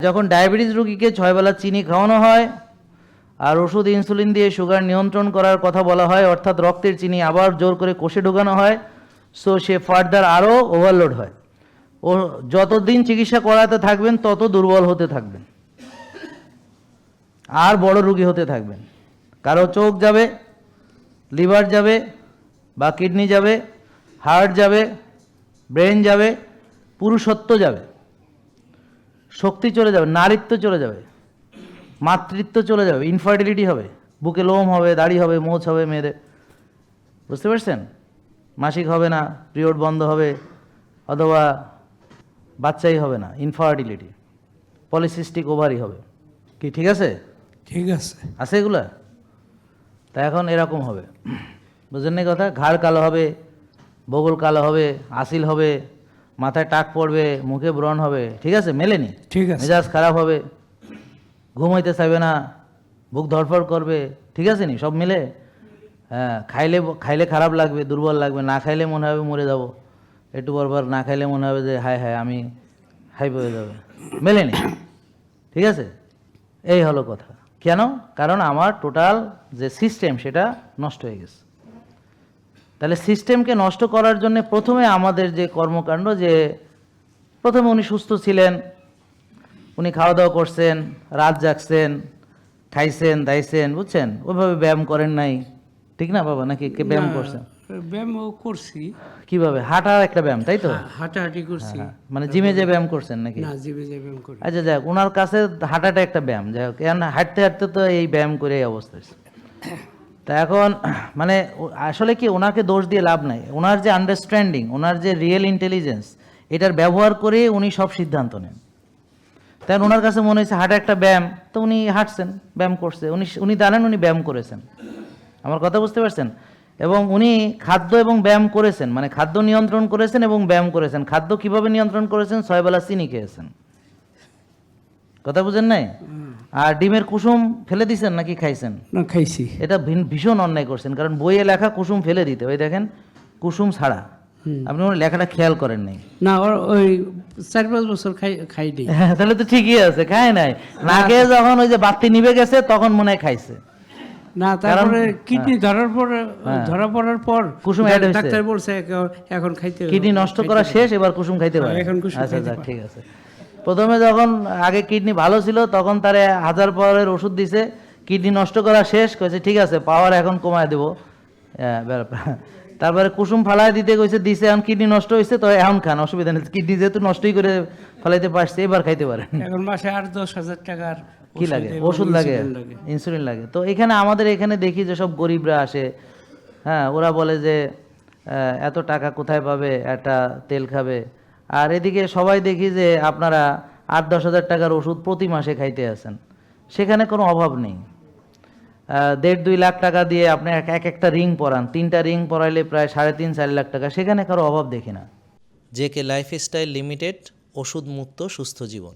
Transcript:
যখন ডায়াবেটিস রোগীকে 6 বেলা চিনি খাওয়ানো হয় আর ওষুধ ইনসুলিন দিয়ে সুগার নিয়ন্ত্রণ করার কথা বলা হয়, অর্থাৎ রক্তের চিনি আবার জোর করে কোষে ঢোকানো হয়, সো সে ফার্দার আরও ওভারলোড হয়। ও যতদিন চিকিৎসা করাতে থাকবেন তত দুর্বল হতে থাকবেন আর বড় রোগী হতে থাকবেন। কারো চোখ যাবে, লিভার যাবে বা কিডনি যাবে, হার্ট যাবে, ব্রেন যাবে, পুরুষত্ব যাবে, শক্তি চলে যাবে, নারীত্ব চলে যাবে, মাতৃত্ব চলে যাবে, ইনফার্টিলিটি হবে, বুকে লোম হবে, দাড়ি হবে, মোচ হবে মেয়েদের। বুঝতে পারছেন? মাসিক হবে না, পিরিয়ড বন্ধ হবে, অথবা বাচ্চাই হবে না, ইনফার্টিলিটি, পলিসিস্টিক ওভারি হবে। কি ঠিক আছে? ঠিক আছে, আছে এগুলা? তা এখন এরকম হবে, বুঝলেন না কথা? ঘাড় কালো হবে, বগল কালো হবে, আসিল হবে, মাথায় টাক পড়বে, মুখে ব্রণ হবে। ঠিক আছে? মেলেনি? ঠিক আছে। মেজাজ খারাপ হবে, ঘুমাইতে চাইবে না, বুক ধড়ফড় করবে। ঠিক আছে নি? সব মিলে? হ্যাঁ, খাইলে খারাপ লাগবে, দুর্বল লাগবে, না খাইলে মনে হবে মরে যাব, একটু পরপর না খাইলে মনে হবে যে হায় হায় আমি হাই হয়ে যাবে। মেলেনি? ঠিক আছে? এই হলো কথা। কেন? কারণ আমার টোটাল যে সিস্টেম সেটা নষ্ট হয়ে গেছে। তাহলে সিস্টেমকে নষ্ট করার জন্য প্রথমে আমাদের যে কর্মকাণ্ড, যে প্রথমে উনি সুস্থ ছিলেন, উনি খাওয়া দাওয়া করছেন, রাত জাগছেন, খাইছেন দাইছেন, বুঝছেন? ওইভাবে ব্যায়াম করেন নাই, ঠিক না বাবা? নাকি ব্যায়াম করছেন? ব্যায়াম করছি, কিভাবে? হাঁটা একটা ব্যায়াম, তাই তো? হাঁটাহাঁটি করছি। মানে জিমে যে ব্যায়াম করছেন নাকি? না, জিমে যে ব্যায়াম করি। আচ্ছা যাক, ওনার কাছে হাঁটাটা একটা ব্যায়াম। যাই হোক, হাঁটতে হাঁটতে তো এই ব্যায়াম করে এই অবস্থা হয়েছে। তা এখন মানে আসলে কি, ওনাকে দোষ দিয়ে লাভ নাই। ওনার যে আন্ডারস্ট্যান্ডিং, ওনার যে রিয়েল ইন্টেলিজেন্স, এটার ব্যবহার করে উনি সব সিদ্ধান্ত নেন। তাই ওনার কাছে মনে হয়েছে হাঁটা একটা ব্যায়াম, তো উনি হাঁটছেন, ব্যায়াম করছে। উনি জানেন উনি ব্যায়াম করেছেন। আমার কথা বুঝতে পারছেন? এবং উনি খাদ্য এবং ব্যায়াম করেছেন, মানে খাদ্য নিয়ন্ত্রণ করেছেন এবং ব্যায়াম করেছেন। খাদ্য কিভাবে নিয়ন্ত্রণ করেছেন? 6 বেলা চিনি খেয়েছেন। কথা বুঝেন নাই? আর ডিমের কুসুম ফেলে দিয়েছেন নাকি খাইছেন? না, খাইছি। এটা ভীষণ অন্যায় করছেন, কারণ বইয়ে লেখা কুসুম ফেলে দিতে। ওই দেখেন, কুসুম ছাড়া। আপনি ওর লেখাটা খেয়াল করেন নাই। না, ওই 4-5 বছর খাইনি। হ্যাঁ, তাহলে তো ঠিকই আছে, খায় নাই। না খেয়ে যখন ওই যে বাতি নিভে গেছে তখন মনে হয় খাইছে। না, তারপরে কিডনি ধরা পড়ার পর কুসুম অ্যাড হয়েছে। ডাক্তার বলছে এখন খাইতে, কিডনি নষ্ট করা শেষ, এবার কুসুম খাইতে পারে। এখন কুসুম আচ্ছা খাইতে আচ্ছা, পারে। ঠিক আছে। প্রথমে যখন আগে কিডনি ভালো ছিল তখন তারে 1000 পাওয়ারের ওষুধ দিছে, কিডনি নষ্ট করা শেষ, কইছে ঠিক আছে পাওয়ার এখন কমায় দেবো। তারপরে কুসুম ফালায় দিতে কইছে, দিছে, এখন কিডনি নষ্ট হয়েছে, তো এখন খান, অসুবিধা নেই। কিডনি যেহেতু নষ্টই করে ফেলাইতে পারছে, এবার খাইতে পারেন। এখন মাসে 8-10 হাজার টাকার কি লাগে? ওষুধ লাগে, ইনসুলিন লাগে। তো এখানে আমাদের এখানে দেখি যে সব গরিবরা আসে, হ্যাঁ, ওরা বলে যে এত টাকা কোথায় পাবে, একটা তেল খাবে। আর এদিকে সবাই দেখি যে আপনারা 8-10 হাজার টাকার ওষুধ প্রতি মাসে খাইতে আছেন। সেখানে কোনো অভাব নেই। 1.5-2 লাখ টাকা দিয়ে আপনি একটা রিং পরান, 3টা রিং পরাইলে প্রায় 3.5-4 লাখ টাকা। সেখানে কারো অভাব দেখি না। জেকে লাইফস্টাইল লিমিটেড, ওষুধ মুক্ত সুস্থ জীবন।